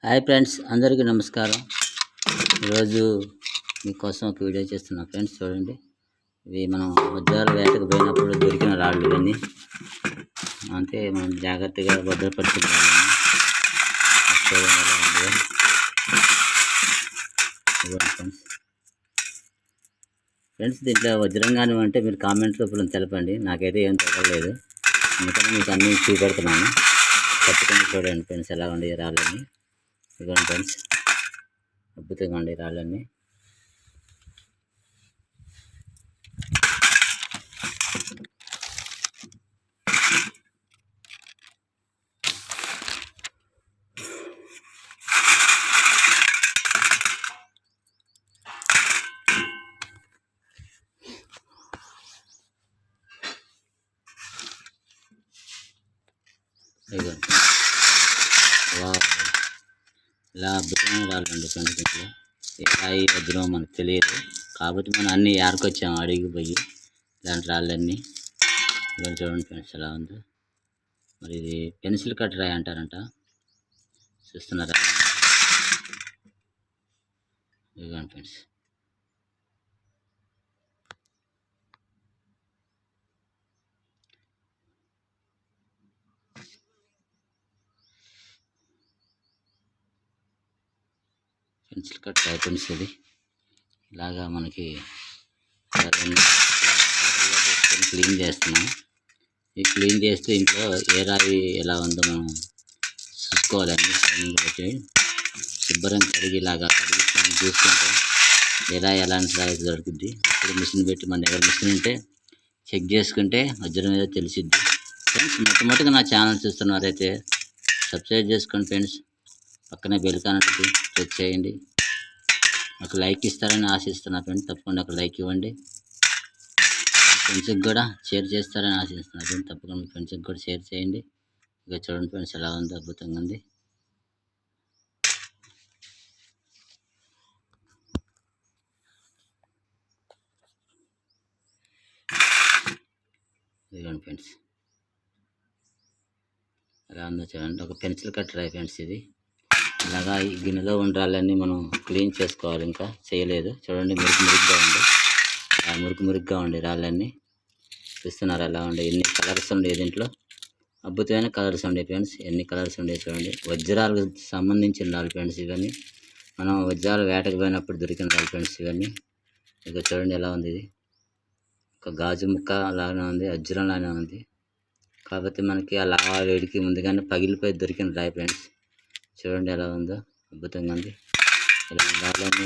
Hi friends, అందరికీ నమస్కారం. ఈరోజు మీకోసం ఒక వీడియో చేస్తున్నా ఫ్రెండ్స్. చూడండి, ఇవి మనం వజ్రాల వేటకు పోయినప్పుడు దొరికిన రాళ్ళు ఇవన్నీ. అంటే మనం జాగ్రత్తగా భద్రపరుచుకోవాలి. ఫ్రెండ్స్, దీంట్లో వజ్రంగానే అంటే మీరు కామెంట్ రూపంలో తెలపండి. నాకైతే ఏం తెలవలేదు, అందుకని మీకు అన్నీ చూపెడుతున్నాను. పట్టుకొని చూడండి ఫ్రెండ్స్, ఎలా ఉండే రాళ్ళని. ఇదిగోండి ఫ్రెండ్స్, అద్భుతంగా ఉండే రాళ్ళన్నీ. ఇదిగోండి, ఇలా అద్భుతమైన రాళ్ళు అండి ఫ్రెండ్స్. ఇంట్లో ఏ రాయి వజ్రం మనకు తెలియదు, కాబట్టి మనం అన్నీ ఏరుకొచ్చాము అడిగి పోయి. ఇలాంటి రాళ్ళన్నీ ఇలా చూడండి ఫ్రెండ్స్, ఎలా ఉందో. మరి ఇది పెన్సిల్ కట్ రాయి అంటారంట, చూస్తున్నారా? ఇదిగోండి ఫ్రెండ్స్, పెన్సిల్ కట్ రాయి ఫ్రెండ్స్. ఇది ఇలాగా మనకి క్లీన్ చేస్తున్నాం. ఈ క్లీన్ చేస్తే ఇంట్లో ఏ రాయి ఎలా ఉందో మనం చూసుకోవాలండి. షైనింగ్ పెట్టి శుభ్రంగా కడిగి చూసుకుంటే ఏ రాయి ఎలాంటి రాయి దొరుకుద్ది. ఇప్పుడు మిషన్ పెట్టి మన దగ్గర మిషన్ ఉంటే చెక్ చేసుకుంటే వజ్రం ఏదో తెలిసిద్ది. ఫ్రెండ్స్, మొట్టమొదటిగా నా ఛానల్ చూస్తున్నారైతే సబ్స్క్రైబ్ చేసుకోండి ఫ్రెండ్స్. పక్కనే బెల్ కానట్టు ప్రెస్ చేయండి. ఒక లైక్ ఇస్తారని ఆశిస్తున్నా ఫ్రెండ్స్. తప్పకుండా ఒక లైక్ ఇవ్వండి. ఫ్రెండ్స్కి కూడా షేర్ చేస్తారని ఆశిస్తున్నా ఫ్రెండ్స్. తప్పకుండా మీ ఫ్రెండ్స్కి కూడా షేర్ చేయండి. ఇక చూడండి ఫ్రెండ్స్, ఎలా ఉందో, అద్భుతంగా ఉంది. ఇదిగోండి ఫ్రెండ్స్, ఎలా ఉందో చూడండి. ఒక పెన్సిల్ కట్ రాయి ఫ్రెండ్స్ ఇది. ఇలాగా ఈ గిన్నెలో ఉండాలన్నీ మనం క్లీన్ చేసుకోవాలి. ఇంకా చేయలేదు. చూడండి, మురుకుగా ఉండే రాళ్ళన్నీ. చూస్తున్నారు ఎలా ఉండే, ఎన్ని కలర్స్ ఉండే దీంట్లో. అద్భుతమైన కలర్స్ ఉండే ఫ్రెండ్స్. ఎన్ని కలర్స్ ఉండే చూడండి. వజ్రాలకు సంబంధించిన రాళ్ళు ఫ్రెండ్స్ ఇవన్నీ. మనం వజ్రాల వేటకు పోయినప్పుడు దొరికిన రాళ్ళు ఫ్రెండ్స్ ఇవన్నీ. ఇక చూడండి ఎలా ఉంది. ఇది ఒక గాజు ముక్క లాగానే ఉంది, వజ్రం లాగానే ఉంది. కాబట్టి మనకి ఆ లావా వేడికి ముందుగానే పగిలిపోయి దొరికిన రాయి ఫ్రెండ్స్. చూడండి ఎలా ఉందో, అద్భుతంగా ఉంది. ఇలా రాళ్ళన్నీ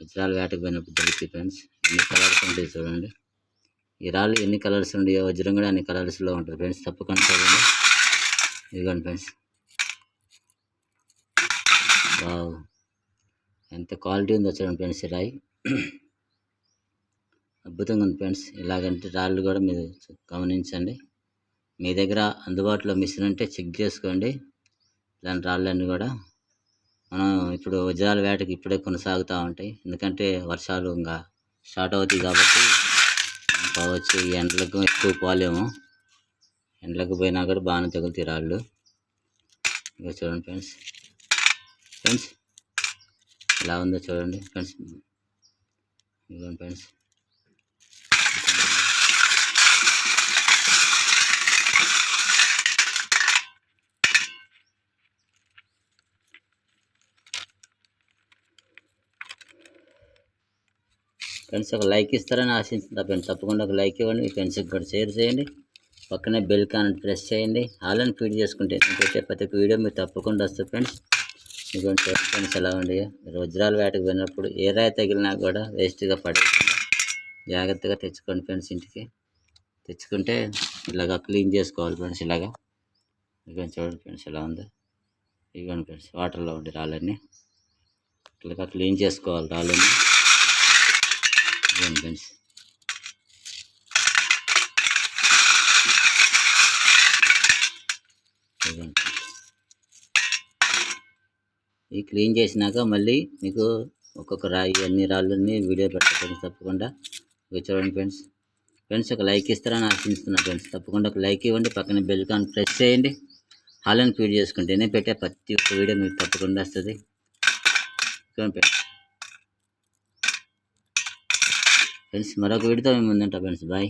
వజ్రాల వేటకు పోయినప్పుడు దొరికింది ఫ్రెండ్స్. ఎన్ని కలర్స్ ఉంటాయి చూడండి. ఈ రాళ్ళు ఎన్ని కలర్స్ ఉంటాయో వజ్రం కూడా అన్ని కలర్స్లో ఉంటుంది ఫ్రెండ్స్. తప్పకుండా చూడండి. ఇదిగోండి ఫ్రెండ్స్, వావ్, ఎంత క్వాలిటీ ఉందో చూడండి ఫ్రెండ్స్. ఈ రాయి అద్భుతంగా ఉంది ఫ్రెండ్స్. ఇలాగంటే రాళ్ళు కూడా మీరు గమనించండి. మీ దగ్గర అందుబాటులో మిషన్ ఉంటే చెక్ చేసుకోండి. ఇలాంటి రాళ్ళన్నీ కూడా మనం ఇప్పుడు వజ్రాల వేటకి ఇప్పుడే కొనసాగుతూ ఉంటాయి. ఎందుకంటే వర్షాలు ఇంకా స్టార్ట్ అవుతాయి కాబట్టి పోవచ్చు. ఈ ఎండలకు ఎక్కువ పోలేము. ఎండలకు పోయినా కూడా బాగానే తగులుతాయి రాళ్ళు. ఇక చూడండి ఫ్రెండ్స్ ఎలా ఉందో చూడండి ఫ్రెండ్స్. ఇదిగోండి ఫ్రెండ్స్, ఫ్రెండ్స్ ఒక లైక్ ఇస్తారని ఆశిస్తున్నా ఫ్రెండ్స్. తప్పకుండా ఒక లైక్ ఇవ్వండి. మీ ఫ్రెండ్స్కి కూడా షేర్ చేయండి. పక్కనే బెల్ కాన్ ప్రెస్ చేయండి. ఆల్ని ఫీడ్ చేసుకుంటే ఇంకొచ్చే ప్రతి వీడియో మీరు తప్పకుండా వస్తుంది ఫ్రెండ్స్. ఇటువంటి ఫ్రెండ్స్ ఎలా ఉండి, వజ్రాల వేటకు పోయినప్పుడు ఏ రాయి తగిలినా కూడా వేస్ట్గా పడేయకుండా జాగ్రత్తగా తెచ్చుకోండి ఫ్రెండ్స్. ఇంటికి తెచ్చుకుంటే ఇలాగా క్లీన్ చేసుకోవాలి ఫ్రెండ్స్. ఇలాగా ఇదిగోండి చూడండి ఫ్రెండ్స్, ఎలా ఉందో. ఇదిగోండి ఫ్రెండ్స్, వాటర్లో ఉండే రాళ్ళన్నీ ఇలాగా క్లీన్ చేసుకోవాలి రాళ్ళన్నీ. ఫ్రెండ్స్, ఈ క్లీన్ చేసినాక మళ్ళీ మీకు ఒక్కొక్క రాయి అన్ని రాళ్ళన్నీ వీడియో పెట్టండి తప్పకుండా. ఇవి చూడండి ఫ్రెండ్స్ ఒక లైక్ ఇస్తారని ఆశిస్తున్నా ఫ్రెండ్స్. తప్పకుండా ఒక లైక్ ఇవ్వండి. పక్కన బెల్ కాన్ ప్రెస్ చేయండి. ఆన్లైన్ ఫీడ్ చేసుకుంటేనే పెట్టే ప్రతి ఒక్క వీడియో మీకు తప్పకుండా వస్తుంది. ఫ్రెండ్స్ మరొక వీడియోతో మేము ముందుంటాం ఫ్రెండ్స్. బాయ్.